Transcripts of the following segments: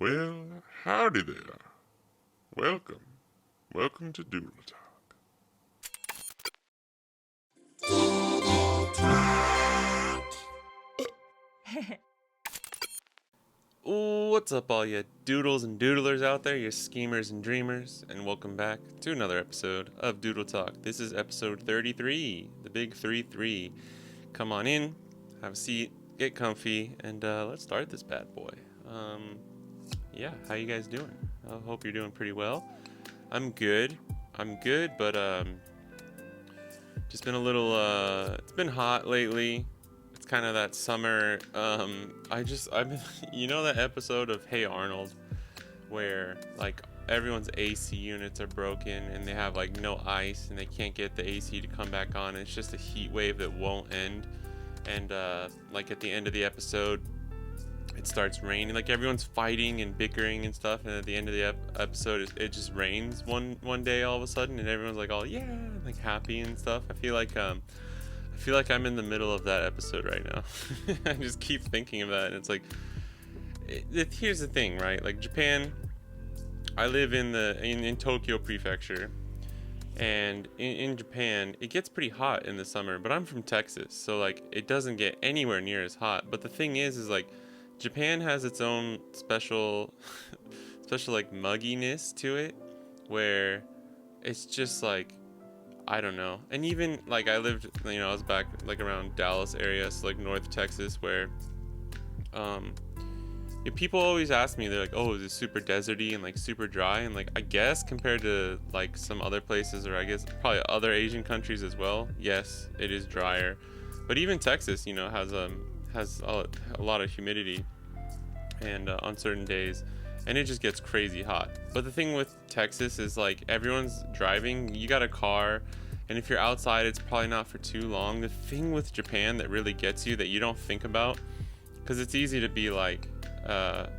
Well, howdy there. Welcome. Welcome to Doodle Talk. What's up, all you doodles and doodlers out there, you schemers and dreamers, and welcome back to another episode of Doodle Talk. This is episode 33, the big 3-3. Come on in, have a seat, get comfy, and let's start this bad boy. How you guys doing? I hope you're doing pretty well. I'm good, but just been a little, it's been hot lately. It's kind of that summer. You know that episode of Hey Arnold where like everyone's AC units are broken and they have like no ice and they can't get the AC to come back on. And it's just a heat wave that won't end. And like at the end of the episode, it starts raining. Like everyone's fighting and bickering and stuff. And at the end of the episode, it just rains one day all of a sudden, and everyone's like all like happy and stuff. I feel like I'm in the middle of that episode right now. I just keep thinking of that, and it's like, here's the thing, right? Like Japan, I live in Tokyo Prefecture, and in Japan, it gets pretty hot in the summer, but I'm from Texas, so like it doesn't get anywhere near as hot. But the thing is like Japan has its own special like mugginess to it, where it's just like, I don't know. And even like I was back like around Dallas area, so like North Texas, where people always ask me, they're like, oh, is it super deserty and like super dry? And like, I guess compared to like some other places, or I guess probably other Asian countries as well, yes, it is drier. But even Texas, has a lot of humidity and on certain days, and it just gets crazy hot. But the thing with Texas is like everyone's driving, you got a car, and if you're outside, it's probably not for too long. The thing with Japan that really gets you, that you don't think about, because it's easy to be like, but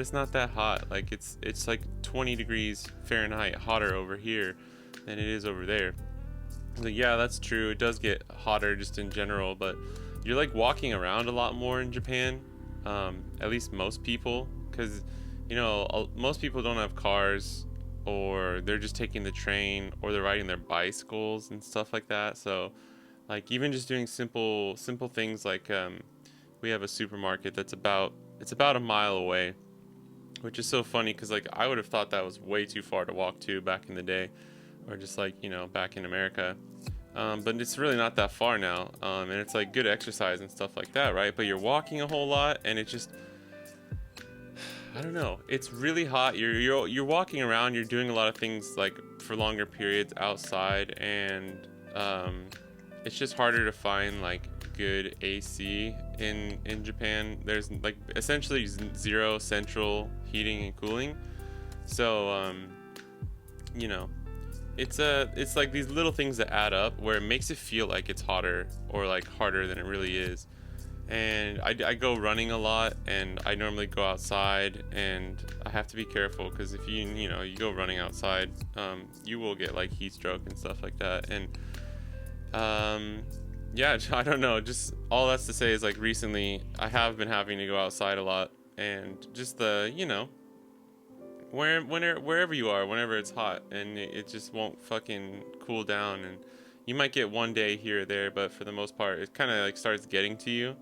it's not that hot. Like it's like 20 degrees Fahrenheit hotter over here than it is over there. Like, yeah, that's true. It does get hotter just in general, but you're like walking around a lot more in Japan. At least most people, because most people don't have cars, or they're just taking the train, or they're riding their bicycles and stuff like that. So like even just doing simple things like we have a supermarket that's about a mile away, which is so funny because like I would have thought that was way too far to walk to back in the day, or just like back in America. But it's really not that far now, and it's like good exercise and stuff like that, right? But you're walking a whole lot, and it just, I don't know. It's really hot. You're walking around. You're doing a lot of things like for longer periods outside, and it's just harder to find like good AC in Japan. There's like essentially zero central heating and cooling, so it's like these little things that add up where it makes it feel like it's hotter or like harder than it really is. And I go running a lot, and I normally go outside, and I have to be careful because if you go running outside, you will get like heat stroke and stuff like that. And I don't know, just all that's to say is like recently I have been having to go outside a lot, and just the wherever you are, whenever it's hot, and it just won't fucking cool down, and you might get one day here or there, but for the most part it kind of like starts getting to you.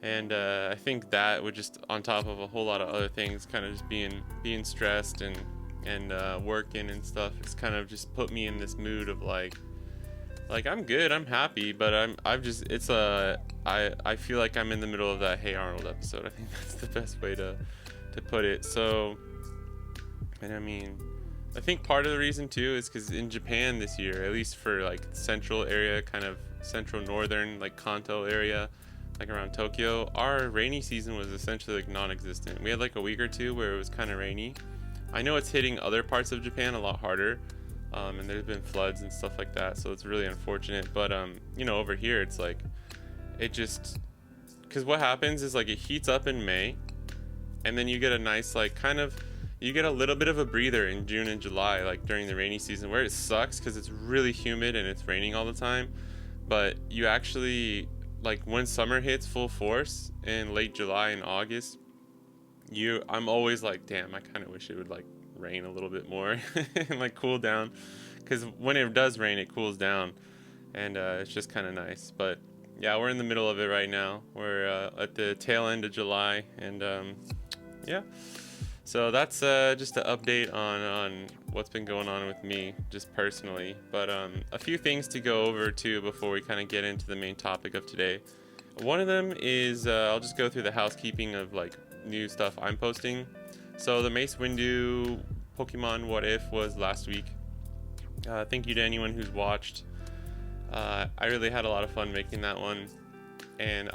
And I think that would just, on top of a whole lot of other things, kind of just being stressed and working and stuff, it's kind of just put me in this mood of like I'm good, I'm happy, but I feel like I'm in the middle of that Hey Arnold episode. I think that's the best way to put it. So, and I mean, I think part of the reason too is because in Japan this year, at least for like central area, kind of central northern, like Kanto area, like around Tokyo, our rainy season was essentially like non-existent. We had like a week or two where it was kind of rainy. I know it's hitting other parts of Japan a lot harder, and there's been floods and stuff like that, so it's really unfortunate. But over here it's like, it just, because what happens is like it heats up in May, and then you get a nice like you get a little bit of a breather in June and July, like during the rainy season, where it sucks because it's really humid and it's raining all the time. But you actually, like when summer hits full force in late July and August, I'm always like, damn, I kind of wish it would like rain a little bit more and like cool down, because when it does rain, it cools down, and it's just kind of nice. But yeah, we're in the middle of it right now. We're at the tail end of July, and yeah. So that's just an update on what's been going on with me, just personally. But a few things to go over too before we kind of get into the main topic of today. One of them is I'll just go through the housekeeping of like new stuff I'm posting. So the Mace Windu Pokemon What If was last week. Thank you to anyone who's watched. I really had a lot of fun making that one, and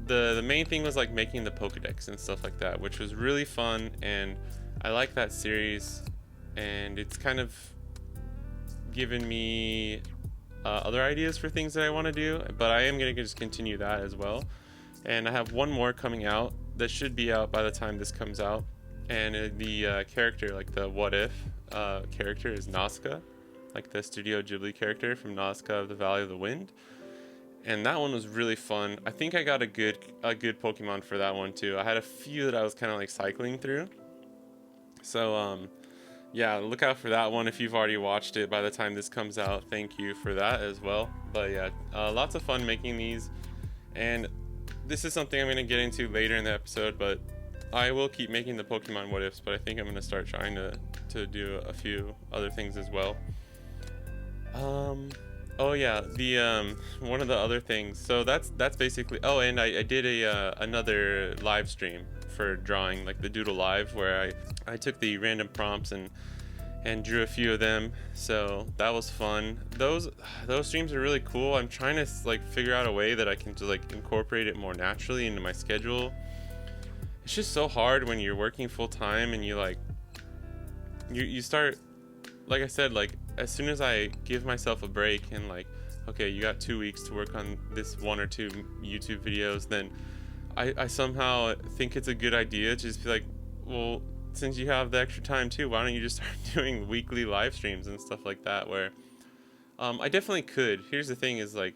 the main thing was like making the Pokedex and stuff like that, which was really fun, and I like that series, and it's kind of given me other ideas for things that I want to do, but I am going to just continue that as well. And I have one more coming out that should be out by the time this comes out, and the character, like the What If character, is Nazca, like the Studio Ghibli character from Nazca of the Valley of the Wind. And that one was really fun. I think I got a good Pokemon for that one too. I had a few that I was kind of like cycling through. So yeah, look out for that one if you've already watched it by the time this comes out. Thank you for that as well. But yeah, lots of fun making these, and this is something I'm going to get into later in the episode, but I will keep making the Pokemon What Ifs, but I think I'm going to start trying to do a few other things as well. Oh yeah, the one of the other things. So that's basically. Oh, and I did another live stream for drawing, like the Doodle Live, where I took the random prompts and drew a few of them. So that was fun. Those streams are really cool. I'm trying to like figure out a way that I can just like incorporate it more naturally into my schedule. It's just so hard when you're working full time and you start, like I said, like as soon as I give myself a break and like, okay, you got 2 weeks to work on this 1 or 2 YouTube videos, then I somehow think it's a good idea to just be like, well, since you have the extra time too, why don't you just start doing weekly live streams and stuff like that, where I definitely could. Here's the thing is like,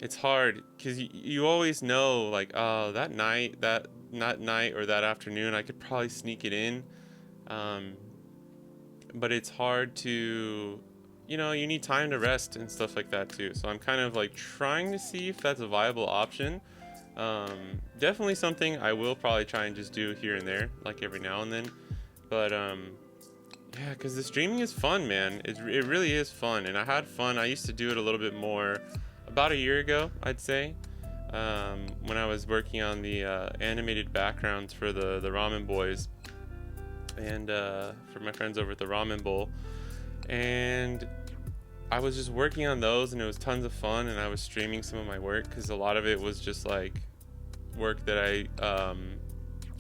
it's hard because you always know like, oh, that night or that afternoon I could probably sneak it in, but it's hard to, you need time to rest and stuff like that too. So I'm kind of like trying to see if that's a viable option. Definitely something I will probably try and just do here and there, like every now and then. But yeah, because the streaming is fun, man. It really is fun, and I had fun. I used to do it a little bit more about a year ago, I'd say, when I was working on the animated backgrounds for the Ramen Boys, and for my friends over at the Ramen Bowl, and I was just working on those, and it was tons of fun, and I was streaming some of my work because a lot of it was just like work that I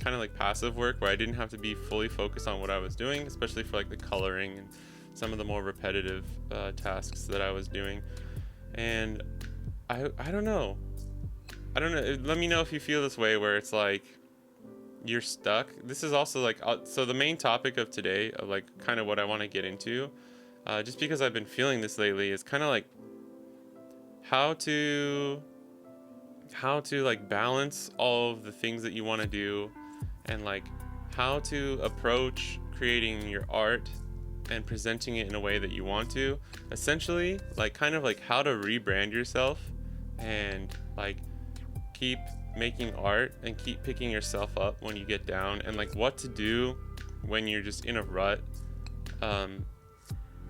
kind of like passive work where I didn't have to be fully focused on what I was doing, especially for like the coloring and some of the more repetitive tasks that I was doing. And I don't know. Let me know if you feel this way, where it's like you're stuck. This is also like, so the main topic of today, of like kind of what I want to get into, just because I've been feeling this lately, is kind of like how to like balance all of the things that you want to do, and like how to approach creating your art and presenting it in a way that you want to. Essentially, like kind of like how to rebrand yourself and like keep making art and keep picking yourself up when you get down, and like what to do when you're just in a rut,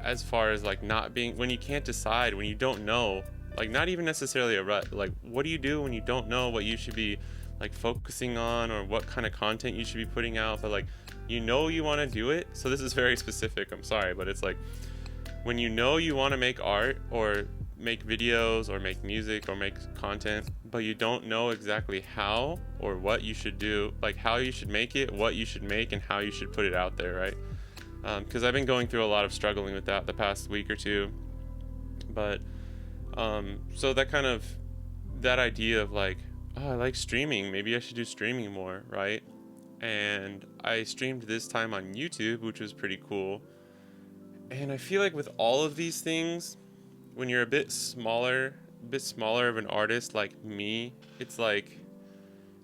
as far as like not being, when you can't decide, when you don't know, like not even necessarily a rut, but like what do you do when you don't know what you should be like focusing on or what kind of content you should be putting out, but like you want to do it. So this is very specific, I'm sorry, but it's like when you want to make art or make videos or make music or make content, but you don't know exactly how or what you should do, like how you should make it, what you should make, and how you should put it out there, right? Because I've been going through a lot of struggling with that the past week or two. But so that idea of like, oh, I like streaming, maybe I should do streaming more, right? And I streamed this time on YouTube, which was pretty cool. And I feel like with all of these things, when you're a bit smaller of an artist like me, it's like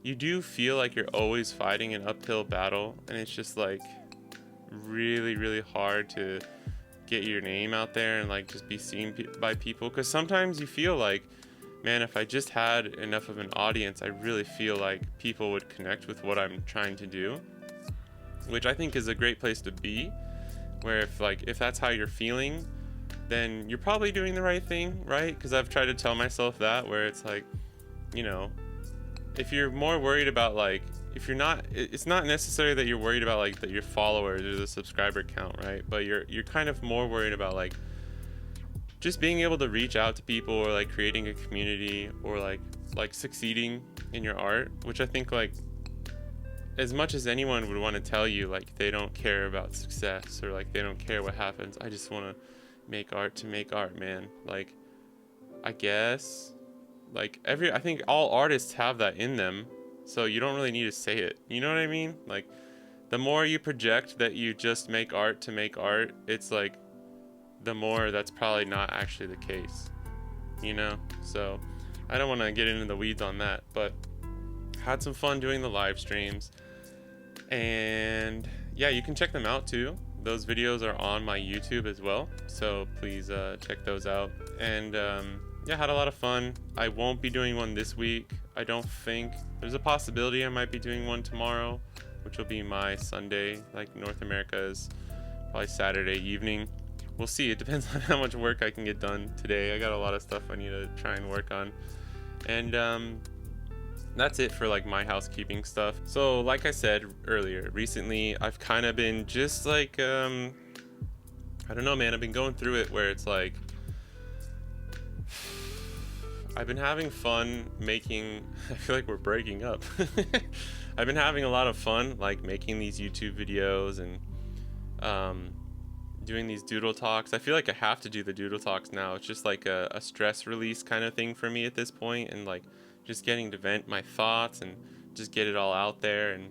you do feel like you're always fighting an uphill battle, and it's just like really, really hard to get your name out there and like just be seen by people. Because sometimes you feel like, man, if I just had enough of an audience, I really feel like people would connect with what I'm trying to do, which I think is a great place to be, where if that's how you're feeling, then you're probably doing the right thing, right? Because I've tried to tell myself that, where it's like, you know, if you're more worried about like, if you're not, it's not necessarily that you're worried about like that your followers or the subscriber count, right? But you're kind of more worried about like just being able to reach out to people, or like creating a community, or like succeeding in your art, which I think like, as much as anyone would want to tell you like they don't care about success, or like they don't care what happens, I just want to make art to make art, man. Like, I guess like I think all artists have that in them, so you don't really need to say it, you know what I mean? Like, the more you project that you just make art to make art, it's like the more that's probably not actually the case, you know? So I don't want to get into the weeds on that, but had some fun doing the live streams. And yeah, you can check them out too. Those videos are on my YouTube as well, so please check those out. And yeah, had a lot of fun. I won't be doing one this week, I don't think. There's a possibility I might be doing one tomorrow, which will be my Sunday, like North America's probably Saturday evening. We'll see. It depends on how much work I can get done today. I got a lot of stuff I need to try and work on. And that's it for like my housekeeping stuff. So like I said earlier, recently I've kind of been just like I don't know, man, I've been going through it where it's like I've been having fun making, I feel like we're breaking up. I've been having a lot of fun like making these YouTube videos and doing these Doodle Talks. I feel like I have to do the Doodle Talks now. It's just like a stress release kind of thing for me at this point, and like just getting to vent my thoughts and just get it all out there. And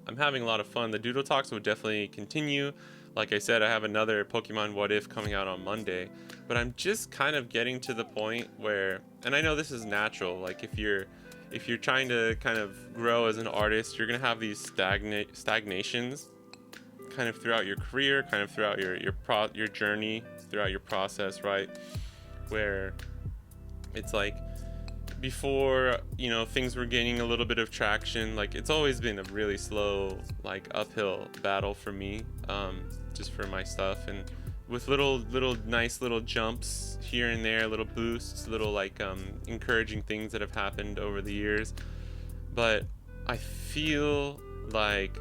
I'm having a lot of fun. The Doodle Talks will definitely continue. Like I said, I have another Pokemon What If coming out on Monday, but I'm just kind of getting to the point where, and I know this is natural, like if you're trying to kind of grow as an artist, you're gonna have these stagnations kind of throughout your career, kind of throughout your journey, throughout your process, right? Where it's like, before, you know, things were gaining a little bit of traction, like it's always been a really slow, like uphill battle for me, just for my stuff, and with little nice little jumps here and there, little boosts, little like encouraging things that have happened over the years. But I feel like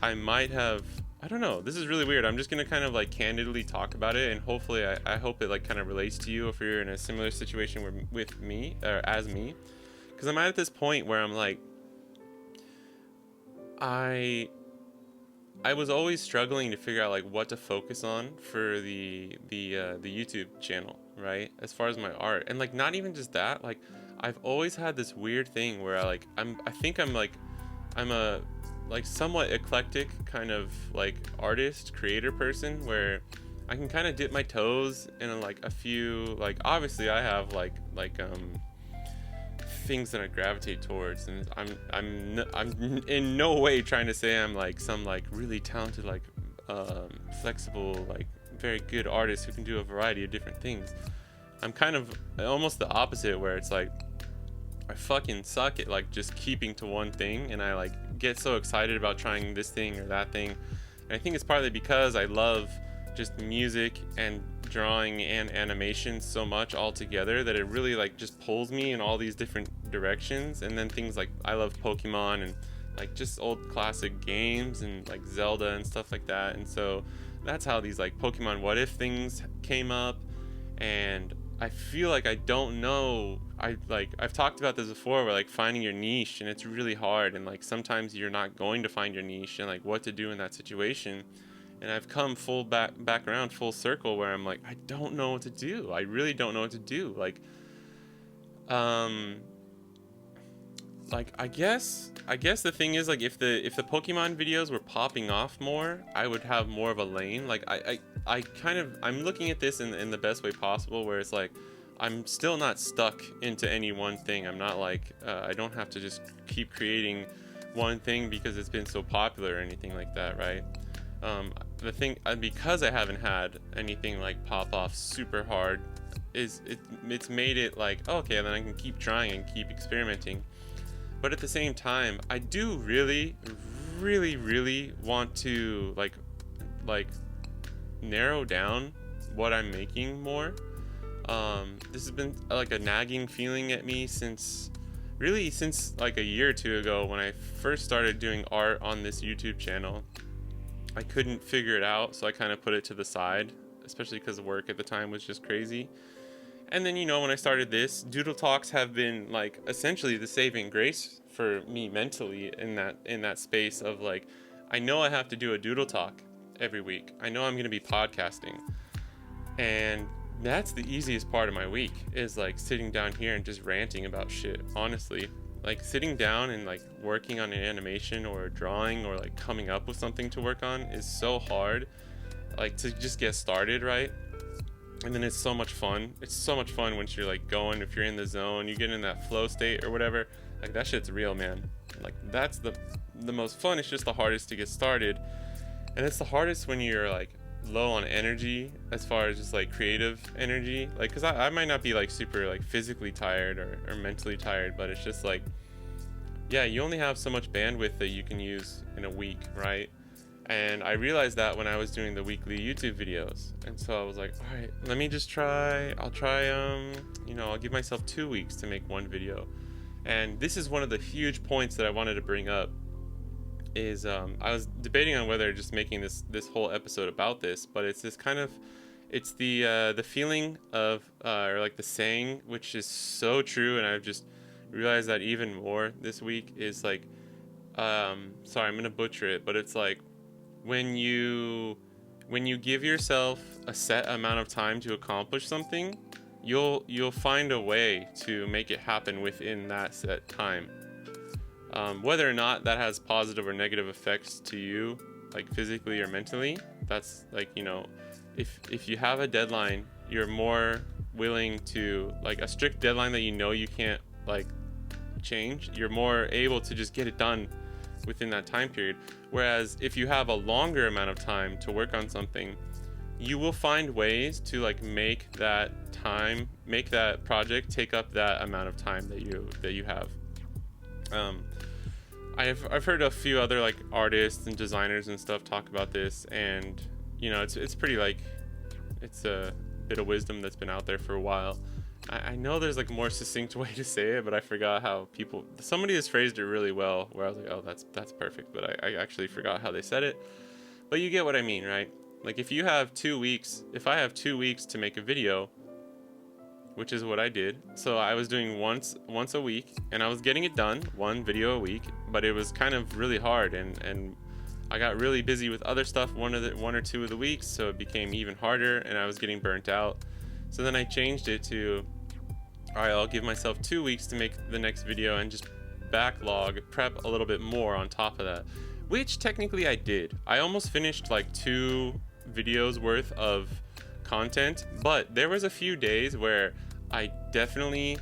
I might have, I don't know, this is really weird. I'm just gonna kind of like candidly talk about it, and hopefully I hope it like kind of relates to you if you're in a similar situation with me, or as me, because I'm at this point where I'm like, I was always struggling to figure out like what to focus on for the YouTube channel, right? As far as my art, and like not even just that, like I've always had this weird thing where I think I'm a like somewhat eclectic kind of like artist creator person, where I can kind of dip my toes in like a few, like obviously I have like things that I gravitate towards, and I'm in no way trying to say I'm like some like really talented like flexible like very good artist who can do a variety of different things. I'm kind of almost the opposite, where it's like I fucking suck at like just keeping to one thing, and I like get so excited about trying this thing or that thing. And I think it's partly because I love just music and drawing and animation so much all together that it really like just pulls me in all these different directions. And then things like I love Pokemon and like just old classic games and like Zelda and stuff like that. And so that's how these like Pokemon What If things came up. And I feel like I don't know, I've talked about this before, where like finding your niche, and it's really hard, and like sometimes you're not going to find your niche and like what to do in that situation. And I've come back around full circle, where I'm like, I don't know what to do. I really don't know what to do. Like I guess the thing is, like if the Pokemon videos were popping off more, I would have more of a lane. Like I'm looking at this in the best way possible, where it's like, I'm still not stuck into any one thing. I'm not like, I don't have to just keep creating one thing because it's been so popular or anything like that, right? The thing, because I haven't had anything like pop off super hard, it's made it like, oh, okay, then I can keep trying and keep experimenting. But at the same time, I do really, really, really want to like narrow down what I'm making more. This has been like a nagging feeling at me since like a year or two ago when I first started doing art on this YouTube channel. I couldn't figure it out, so I kind of put it to the side, especially because work at the time was just crazy. And then, when I started this, Doodle Talks have been like essentially the saving grace for me mentally in that space of like, I know I have to do a Doodle Talk every week. I know I'm going to be podcasting. And that's the easiest part of my week, is like sitting down here and just ranting about shit, honestly. Like sitting down and like working on an animation or a drawing or like coming up with something to work on is so hard, like to just get started, right? And then it's so much fun. It's so much fun once you're like going, if you're in the zone, you get in that flow state or whatever, like that shit's real, man. Like that's the most fun. It's just the hardest to get started. And it's the hardest when you're like low on energy, as far as just like creative energy, like because I might not be like super like physically tired or mentally tired, but it's just like, yeah, you only have so much bandwidth that you can use in a week, right? And I realized that when I was doing the weekly YouTube videos, and so I was like, all right, let me just try. I'll give myself 2 weeks to make one video. And this is one of the huge points that I wanted to bring up, is I was debating on whether just making this whole episode about this, but it's this kind of, it's the feeling of or like the saying, which is so true, and I've just realized that even more this week, is like, sorry, I'm gonna butcher it, but it's like when you give yourself a set amount of time to accomplish something, you'll find a way to make it happen within that set time. Whether or not that has positive or negative effects to you, like physically or mentally, that's like, if you have a deadline, you're more willing to, like a strict deadline that you can't like change, you're more able to just get it done within that time period. Whereas if you have a longer amount of time to work on something, you will find ways to like make that project take up that amount of time that you have. I've heard a few other like artists and designers and stuff talk about this, and it's pretty like, it's a bit of wisdom that's been out there for a while. I know there's like a more succinct way to say it, but I forgot how somebody has phrased it really well, where I was like, oh, that's perfect, but I actually forgot how they said it. But you get what I mean, right? Like if I have 2 weeks to make a video, which is what I did. So I was doing once a week, and I was getting it done, one video a week, but it was kind of really hard, and I got really busy with other stuff one or two of the weeks, so it became even harder, and I was getting burnt out. So then I changed it to, all right, I'll give myself 2 weeks to make the next video and just prep a little bit more on top of that, which technically I did. I almost finished like 2 videos worth of content, but there was a few days where I definitely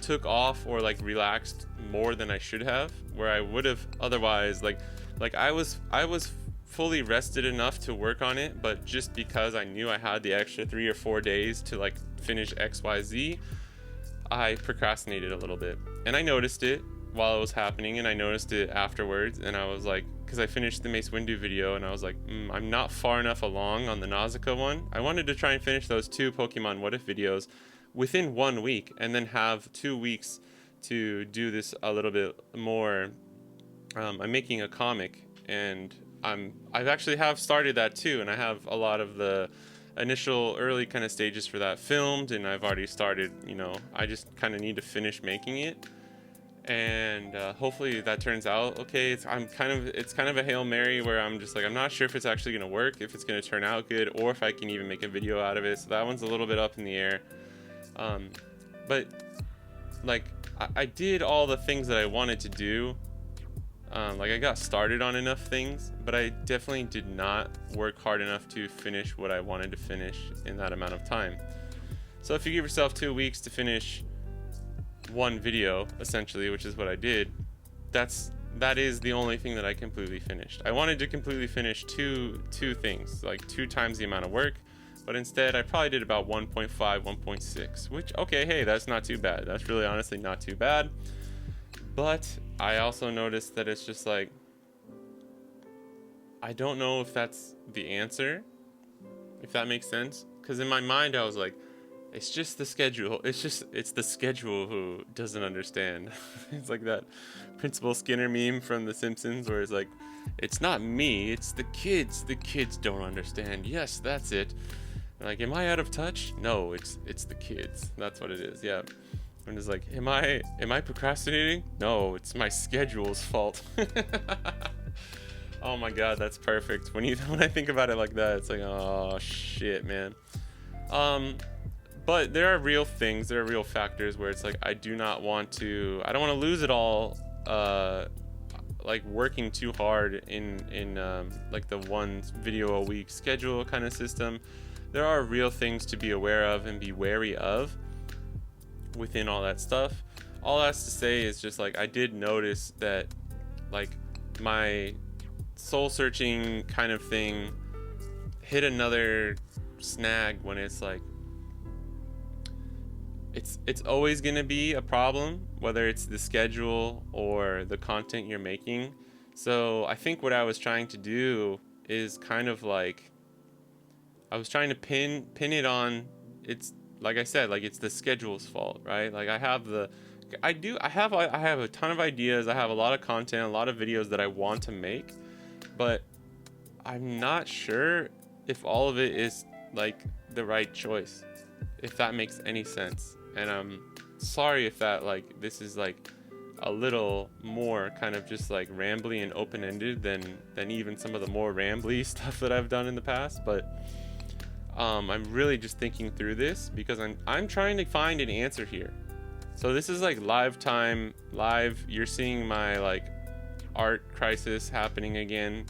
took off or like relaxed more than I should have, where I would have otherwise like I was fully rested enough to work on it, but just because I knew I had the extra 3 or 4 days to like finish XYZ, I procrastinated a little bit. And I noticed it while it was happening, and I noticed it afterwards, and I was like, because I finished the Mace Windu video, and I was like, I'm not far enough along on the Nausicaa one. I wanted to try and finish those 2 Pokemon What If videos within 1 week, and then have 2 weeks to do this a little bit more. I'm making a comic, and I've actually have started that too, and I have a lot of the initial early kind of stages for that filmed, and I've already started, I just kind of need to finish making it. And hopefully that turns out okay. It's kind of a Hail Mary, where I'm just like, I'm not sure if it's actually going to work, if it's going to turn out good, or if I can even make a video out of it. So that one's a little bit up in the air. But like I did all the things that I wanted to do Like I got started on enough things, but I definitely did not work hard enough to finish what I wanted to finish in that amount of time. So if you give yourself 2 weeks to finish one video, essentially, which is what I did, that is the only thing that I completely finished. I wanted to completely finish two things, like 2 times the amount of work, but instead I probably did about 1.5, 1.6, which, okay, hey, that's not too bad. That's really honestly not too bad. But I also noticed that it's just like, I don't know if that's the answer, if that makes sense. Because in my mind I was like, it's just the schedule. It's the schedule who doesn't understand. It's like that Principal Skinner meme from The Simpsons where it's like, it's not me, it's the kids. The kids don't understand. Yes, that's it. Like, am I out of touch? No, it's the kids. That's what it is. Yeah. And it's like, am I procrastinating? No, it's my schedule's fault. Oh my god, that's perfect. When I think about it like that, it's like, oh shit, man. But there are real things, there are real factors where it's like I don't want to lose it all, like working too hard in like the one video a week schedule kind of system. There are real things to be aware of and be wary of within all that stuff. All that's to say is just like I did notice that like my soul searching kind of thing hit another snag when it's like it's always going to be a problem, whether it's the schedule or the content you're making. So I think what I was trying to do is kind of like I was trying to pin it on, it's like I said, like it's the schedule's fault, right? Like I have a ton of ideas, I have a lot of content, a lot of videos that I want to make, but I'm not sure if all of it is like the right choice, if that makes any sense. And I'm sorry if that like this is like a little more kind of just like rambly and open-ended than even some of the more rambly stuff that I've done in the past, but I'm really just thinking through this because I'm trying to find an answer here. So this is like live, you're seeing my like art crisis happening again.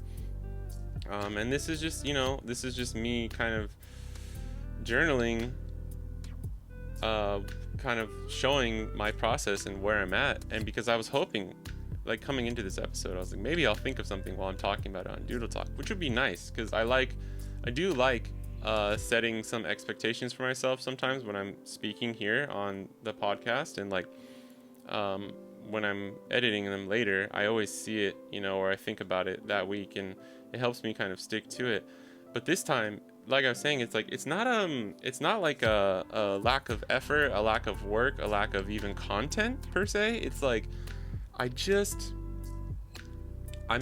And this is just, this is just me kind of journaling, kind of showing my process and where I'm at. And because I was hoping, like coming into this episode, I was like, maybe I'll think of something while I'm talking about it on Doodle Talk, which would be nice because I do like setting some expectations for myself sometimes when I'm speaking here on the podcast, and like when I'm editing them later, I always see it, or I think about it that week, and it helps me kind of stick to it. But this time, like I was saying, it's like it's not like a lack of effort, a lack of work, a lack of even content per se. It's like I'm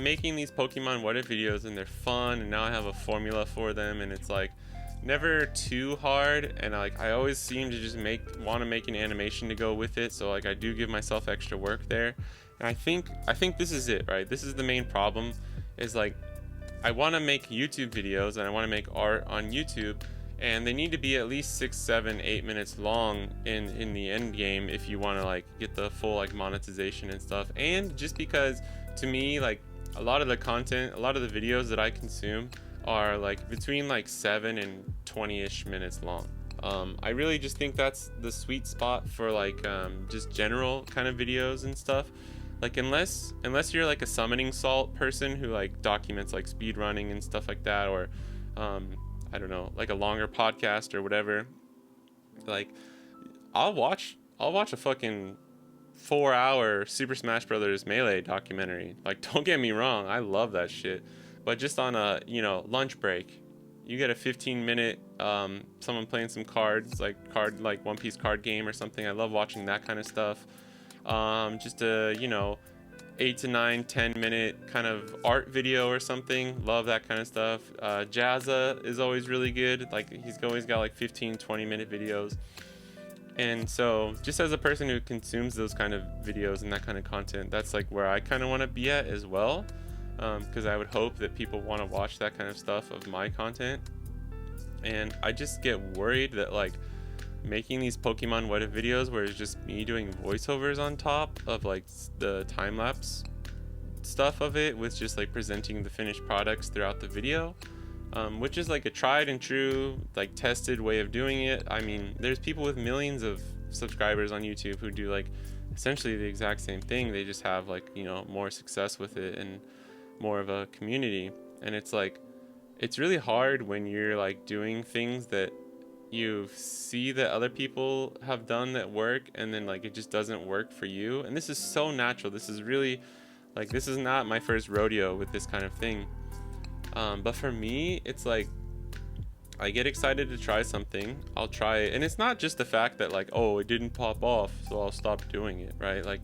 making these Pokemon What If videos and they're fun, and now I have a formula for them, and it's like never too hard, and I always seem to just want to make an animation to go with it, so like I do give myself extra work there. And I think this is it, right? This is the main problem, is like I want to make YouTube videos and I want to make art on YouTube, and they need to be at least 6, 7, 8 minutes long in the end game if you want to like get the full like monetization and stuff. And just because to me, like a lot of the content, a lot of the videos that I consume are like between like 7 and 20-ish minutes long. I really just think that's the sweet spot for like just general kind of videos and stuff. Like unless you're like a summoning salt person who like documents like speed running and stuff like that, or I don't know, like a longer podcast or whatever, like I'll watch a fucking 4-hour Super Smash Brothers Melee documentary. Like, don't get me wrong, I love that shit. But just on a, lunch break, you get a 15-minute someone playing some cards, like One Piece card game or something. I love watching that kind of stuff. Just a 8 to 9, 10-minute kind of art video or something. Love that kind of stuff. Jazza is always really good. Like he's always got like 15, 20-minute videos. And so just as a person who consumes those kind of videos and that kind of content, that's like where I kind of want to be at as well. Because I would hope that people want to watch that kind of stuff of my content. And I just get worried that like making these Pokemon What If videos where it's just me doing voiceovers on top of like the time-lapse stuff of it with just like presenting the finished products throughout the video, which is like a tried and true, like tested way of doing it. I mean, there's people with millions of subscribers on YouTube who do like essentially the exact same thing. They just have like, you know, more success with it and more of a community. And it's like, it's really hard when you're like doing things that you see that other people have done that work, and then like it just doesn't work for you. And this is so natural. This is really like, this is not my first rodeo with this kind of thing. But for me, it's like, I get excited to try something, I'll try it, and it's not just the fact that like, oh, it didn't pop off, so I'll stop doing it, right? Like,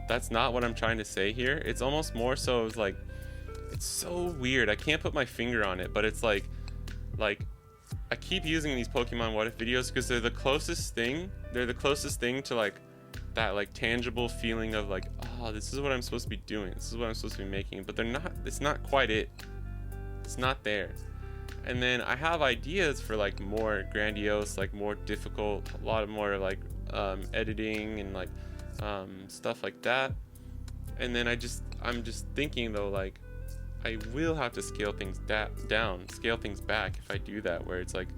that's not what I'm trying to say here. It's almost more so it's like, it's so weird, I can't put my finger on it, but it's like I keep using these Pokemon What If videos because they're the closest thing to like that like tangible feeling of like, oh, this is what I'm supposed to be doing, this is what I'm supposed to be making, but it's not quite it. It's not there. And then I have ideas for like more grandiose, like more difficult, a lot of more like editing and like stuff like that. And then I'm just thinking though, like I will have to scale things down, scale things back if I do that, where it's like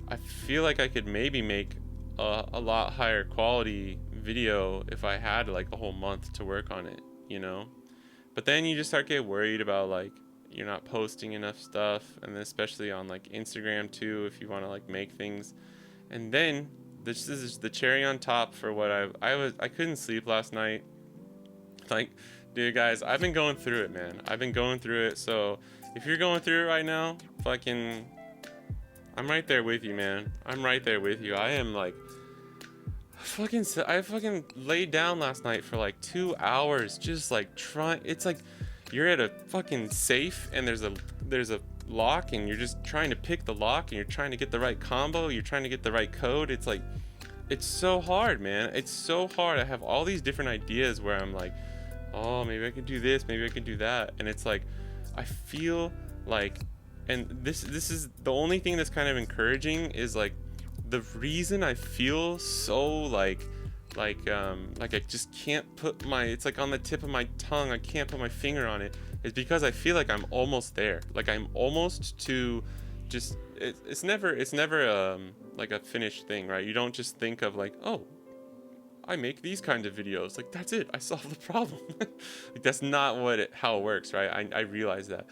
I feel like I could maybe make a lot higher quality video if I had like a whole month to work on it, you know? But then you just start getting worried about like you're not posting enough stuff, and then especially on like Instagram too, if you want to like make things. And then this is the cherry on top for what I couldn't sleep last night. Like, dude, guys, I've been going through it, man. I've been going through it. So if you're going through it right now, fucking, I'm right there with you, man. I'm right there with you. I am like, I fucking laid down last night for like 2 hours, just like trying. It's like you're at a fucking safe and there's a lock and you're just trying to pick the lock and you're trying to get the right combo, you're trying to get the right code. It's like, it's so hard, man. It's so hard. I have all these different ideas where I'm like, oh, maybe I could do this, maybe I could do that. And it's like, I feel like, and this is the only thing that's kind of encouraging is like, the reason I feel so like I just can't put it's like on the tip of my tongue, I can't put my finger on it, is because I feel like I'm almost there. Like I'm almost to just, it's never like a finished thing, right? You don't just think of like, oh, I make these kinds of videos, like that's it, I solved the problem. Like that's not how it works, right? I realize that,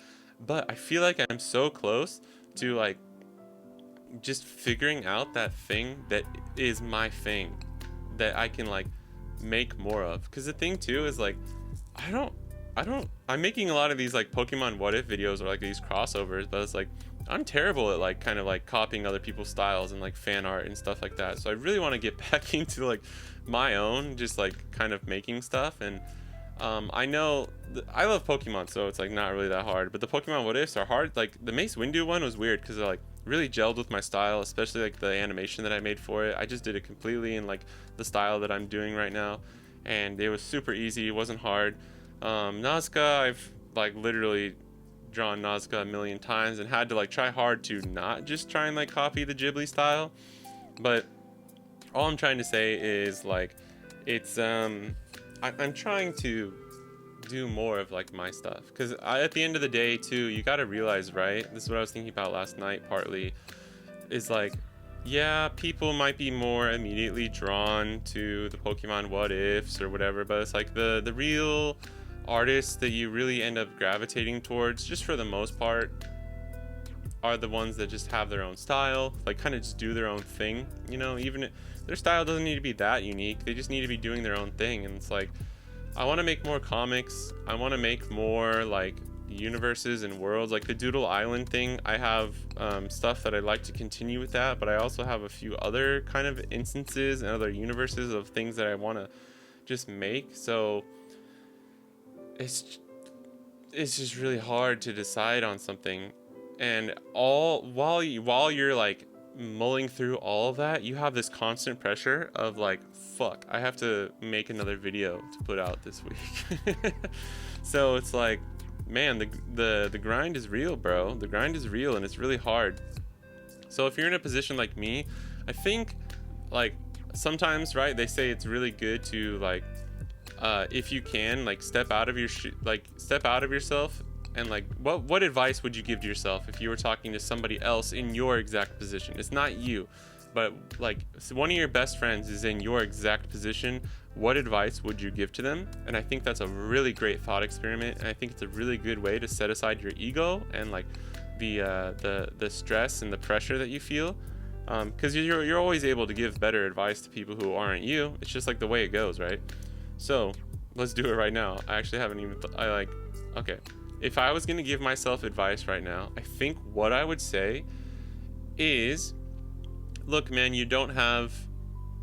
but I feel like I'm so close to like just figuring out that thing that is my thing that I can like make more of. Because the thing too is like, I'm making a lot of these like Pokemon What If videos or like these crossovers, but it's like I'm terrible at like kind of like copying other people's styles and like fan art and stuff like that. So I really want to get back into like my own, just like kind of making stuff. And I know I love Pokemon, so it's like not really that hard, but the Pokemon What Ifs are hard. Like the Mace Windu one was weird because they're like really gelled with my style, especially like the animation that I made for it. I just did it completely in like the style that I'm doing right now, and it was super easy. It wasn't hard. Nazca, I've like literally drawn Nazca a million times and had to like try hard to not just try and like copy the Ghibli style. But all I'm trying to say is like it's I'm trying to do more of like my stuff, because at the end of the day too, you got to realize, right, this is what I was thinking about last night partly, is like, yeah, people might be more immediately drawn to the Pokemon What Ifs or whatever, but it's like the real artists that you really end up gravitating towards, just for the most part, are the ones that just have their own style, like kind of just do their own thing, you know. Even their style doesn't need to be that unique, they just need to be doing their own thing. And it's like, I want to make more comics, I want to make more like universes and worlds, like the Doodle Island thing. I have stuff that I'd like to continue with that, but I also have a few other kind of instances and other universes of things that I want to just make. So it's just really hard to decide on something. And while you're like mulling through all of that, you have this constant pressure of like, fuck, I have to make another video to put out this week. So it's like, man, the grind is real, bro. The grind is real, and it's really hard. So if you're in a position like me, I think like sometimes, right, they say it's really good to like if you can, like, step out of yourself, and like, what advice would you give to yourself if you were talking to somebody else in your exact position? It's not you, but like, so one of your best friends is in your exact position. What advice would you give to them? And I think that's a really great thought experiment, and I think it's a really good way to set aside your ego and like the stress and the pressure that you feel, because you're always able to give better advice to people who aren't you. It's just like the way it goes, right? So let's do it right now. I actually haven't even okay, if I was gonna give myself advice right now, I think what I would say is, look, man, you don't have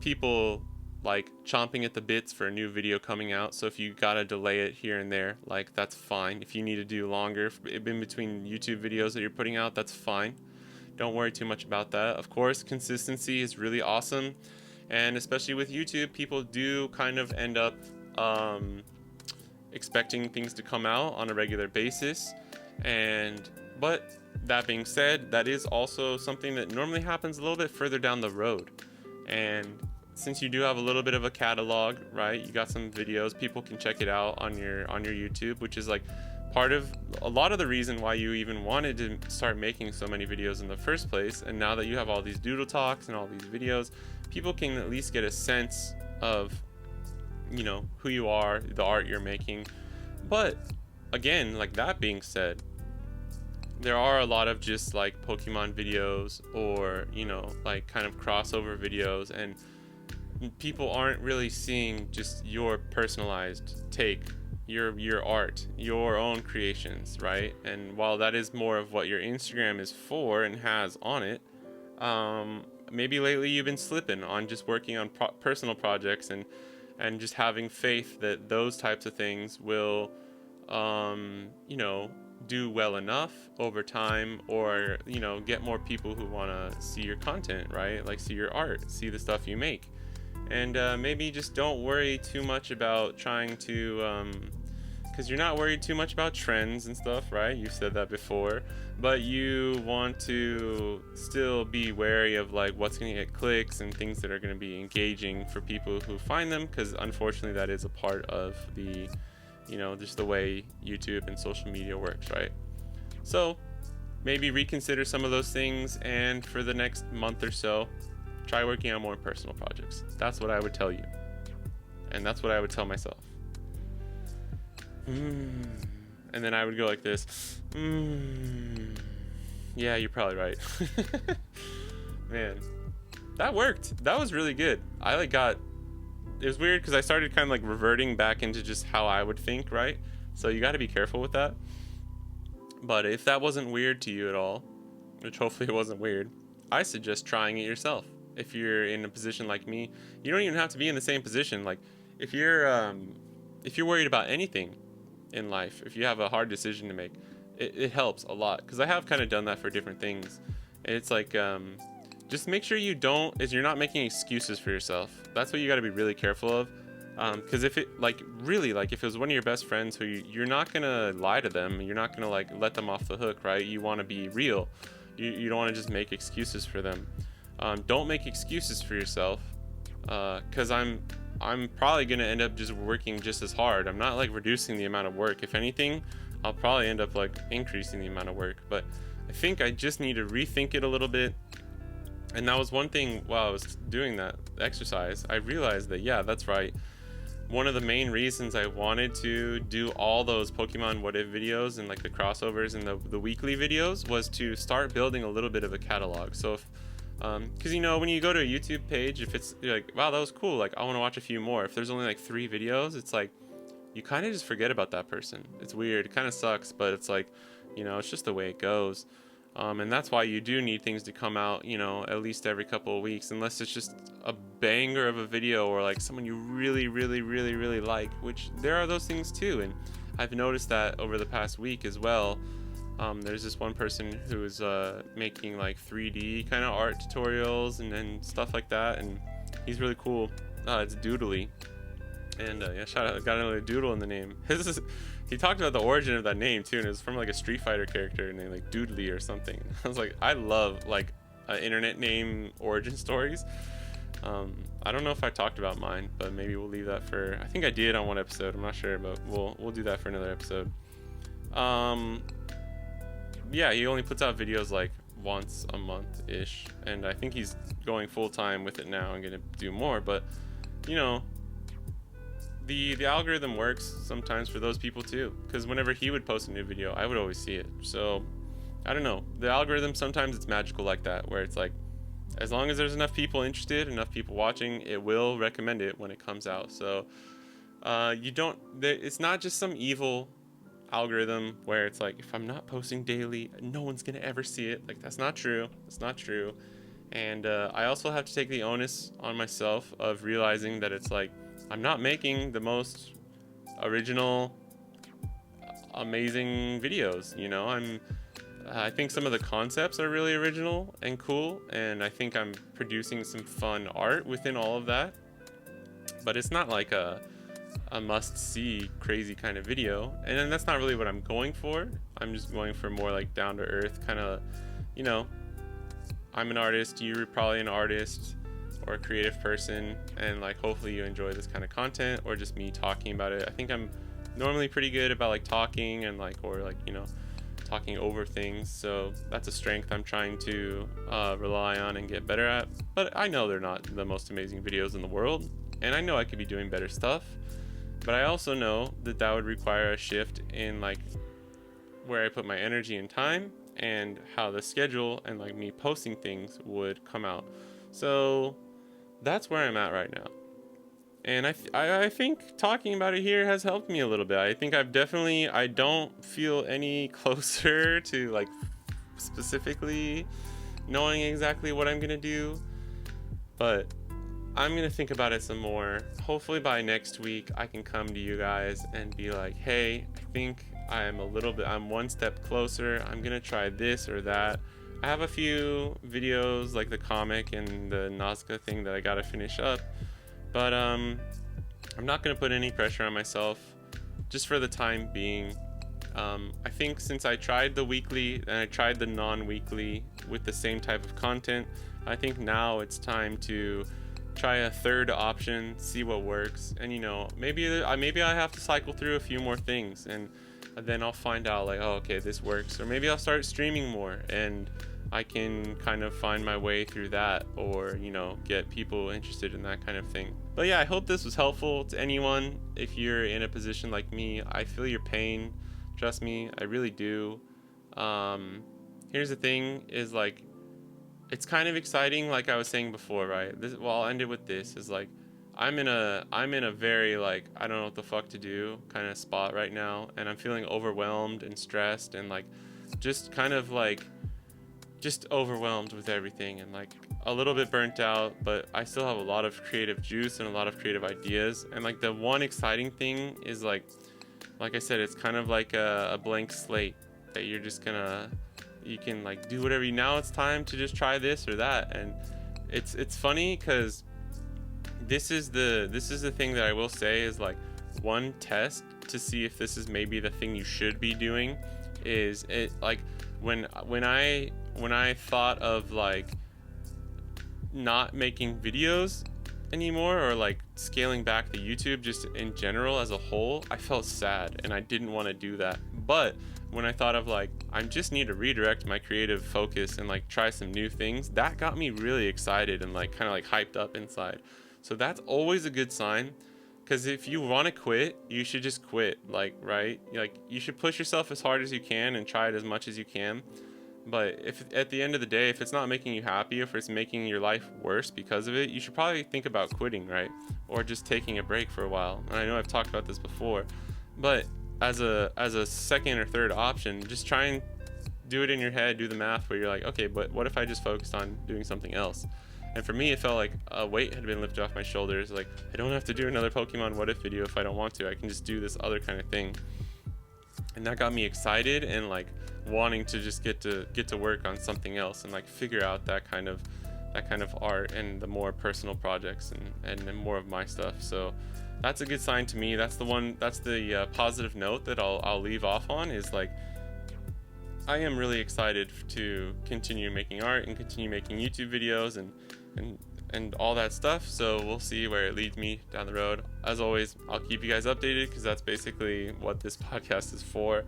people like chomping at the bits for a new video coming out, so if you gotta delay it here and there, like, that's fine. If you need to do longer in between YouTube videos that you're putting out, that's fine. Don't worry too much about that. Of course, consistency is really awesome, and especially with YouTube, people do kind of end up expecting things to come out on a regular basis, but that being said, that is also something that normally happens a little bit further down the road. And since you do have a little bit of a catalog, right, you got some videos, people can check it out on your YouTube, which is like part of a lot of the reason why you even wanted to start making so many videos in the first place. And now that you have all these Doodle Talks and all these videos, people can at least get a sense of, you know, who you are, the art you're making. But again, like, that being said, there are a lot of just like Pokemon videos, or, you know, like kind of crossover videos, and people aren't really seeing just your personalized take, your art, your own creations, right? And while that is more of what your Instagram is for and has on it, maybe lately you've been slipping on just working on personal projects, and just having faith that those types of things will, you know, do well enough over time, or, you know, get more people who want to see your content, right? Like, see your art, see the stuff you make. And maybe just don't worry too much about trying to, because you're not worried too much about trends and stuff, right? You've said that before, but you want to still be wary of like what's going to get clicks and things that are going to be engaging for people who find them, because unfortunately that is a part of the, you know, just the way YouTube and social media works, right? So maybe reconsider some of those things, and for the next month or so, try working on more personal projects. That's what I would tell you, and that's what I would tell myself. And then I would go like this. Yeah, you're probably right. Man, that worked. That was really good. It was weird because I started kind of like reverting back into just how I would think, right? So you got to be careful with that. But if that wasn't weird to you at all, which hopefully it wasn't weird, I suggest trying it yourself. If you're in a position like me, you don't even have to be in the same position. Like, if you're worried about anything in life, if you have a hard decision to make, it helps a lot, because I have kind of done that for different things. And it's like, just make sure you're not making excuses for yourself. That's what you got to be really careful of. Because if it, like, really, like, if it was one of your best friends who you're not gonna lie to them, you're not gonna like let them off the hook, right? You want to be real. You don't want to just make excuses for them. Don't make excuses for yourself, because I'm probably gonna end up just working just as hard. I'm not like reducing the amount of work. If anything, I'll probably end up like increasing the amount of work. But I think I just need to rethink it a little bit. And that was one thing while I was doing that exercise. I realized that, yeah, that's right. One of the main reasons I wanted to do all those Pokemon What If videos and like the crossovers and the weekly videos was to start building a little bit of a catalog. So if, because, you know, when you go to a YouTube page, if it's like, wow, that was cool, like I want to watch a few more. If there's only like 3 videos, it's like you kind of just forget about that person. It's weird. It kind of sucks, but it's like, you know, it's just the way it goes. And that's why you do need things to come out, you know, at least every couple of weeks, unless it's just a banger of a video or like someone you really, really, really, really like, which there are those things too. And I've noticed that over the past week as well. There's this one person who is making like 3D kind of art tutorials and stuff like that, and he's really cool. It's Doodly, and yeah, shout out, got another Doodle in the name. He talked about the origin of that name too, and it was from like a Street Fighter character named like Doodly or something. I was like, I love like internet name origin stories. I don't know if I talked about mine, but maybe we'll leave that for, I think I did on one episode, I'm not sure, but we'll do that for another episode. Yeah, he only puts out videos like once a month ish, and I think he's going full time with it now and gonna do more. But you know, the algorithm works sometimes for those people too, because whenever he would post a new video, I would always see it. So I don't know, the algorithm, sometimes it's magical like that, where it's like, as long as there's enough people interested, enough people watching, it will recommend it when it comes out. So it's not just some evil algorithm where it's like, if I'm not posting daily, no one's gonna ever see it. Like, that's not true. It's not true. And I also have to take the onus on myself of realizing that it's like, I'm not making the most original, amazing videos. You know, I think some of the concepts are really original and cool, and I think I'm producing some fun art within all of that. But it's not like a must-see crazy kind of video, and then that's not really what I'm going for. I'm just going for more like down-to-earth kind of, you know, I'm an artist, you're probably an artist or a creative person, and like hopefully you enjoy this kind of content, or just me talking about it. I think I'm normally pretty good about like talking and like, or like, you know, talking over things, so that's a strength I'm trying to rely on and get better at. But I know they're not the most amazing videos in the world, and I know I could be doing better stuff, but I also know that that would require a shift in like where I put my energy and time, and how the schedule and like me posting things would come out. So that's where I'm at right now. And I think talking about it here has helped me a little bit. I think I don't feel any closer to like specifically knowing exactly what I'm gonna do, but I'm gonna think about it some more. Hopefully by next week I can come to you guys and be like, hey, I think I'm one step closer. I'm gonna try this or that. I have a few videos like the comic and the Nazca thing that I gotta finish up. But I'm not going to put any pressure on myself just for the time being. I think since I tried the weekly and I tried the non-weekly with the same type of content, I think now it's time to try a third option, see what works. And you know, maybe I have to cycle through a few more things, and then I'll find out like, oh, okay, this works. Or maybe I'll start streaming more and I can kind of find my way through that, or, you know, get people interested in that kind of thing. But yeah, I hope this was helpful to anyone. If you're in a position like me, I feel your pain. Trust me, I really do. Here's the thing is like, it's kind of exciting, like I was saying before, right? I'll end it with this, is like, I'm in a very like, I don't know what the fuck to do kind of spot right now, and I'm feeling overwhelmed and stressed and like just kind of like just overwhelmed with everything, and like a little bit burnt out, but I still have a lot of creative juice and a lot of creative ideas. And like the one exciting thing is like I said, it's kind of like a blank slate that you can like do whatever now it's time to just try this or that. And it's funny because this is the thing that I will say is like, one test to see if this is maybe the thing you should be doing is it like when I thought of like not making videos anymore, or like scaling back the YouTube just in general as a whole, I felt sad and I didn't want to do that. But when I thought of like, I just need to redirect my creative focus and like try some new things, that got me really excited and like kind of like hyped up inside. So that's always a good sign, because if you want to quit, you should just quit, like, right? Like, you should push yourself as hard as you can and try it as much as you can. But if at the end of the day, if it's not making you happy, if it's making your life worse because of it, you should probably think about quitting, right? Or just taking a break for a while. And I know I've talked about this before, but as a second or third option, just try and do it in your head, do the math where you're like, okay, but what if I just focused on doing something else? And for me, it felt like a weight had been lifted off my shoulders. Like, I don't have to do another Pokemon What If video if I don't want to. I can just do this other kind of thing. And that got me excited and like wanting to just get to work on something else and like figure out that kind of art and the more personal projects and more of my stuff. So that's a good sign to me. That's the positive note that I'll leave off on, is like, I am really excited to continue making art and continue making YouTube videos and and all that stuff. So we'll see where it leads me down the road. As always, I'll keep you guys updated because that's basically what this podcast is for.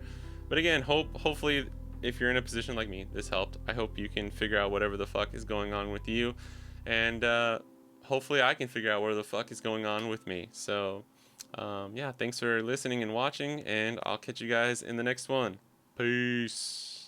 But again, hopefully if you're in a position like me, this helped. I hope you can figure out whatever the fuck is going on with you, and hopefully I can figure out where the fuck is going on with me. So yeah, thanks for listening and watching, and I'll catch you guys in the next one. Peace.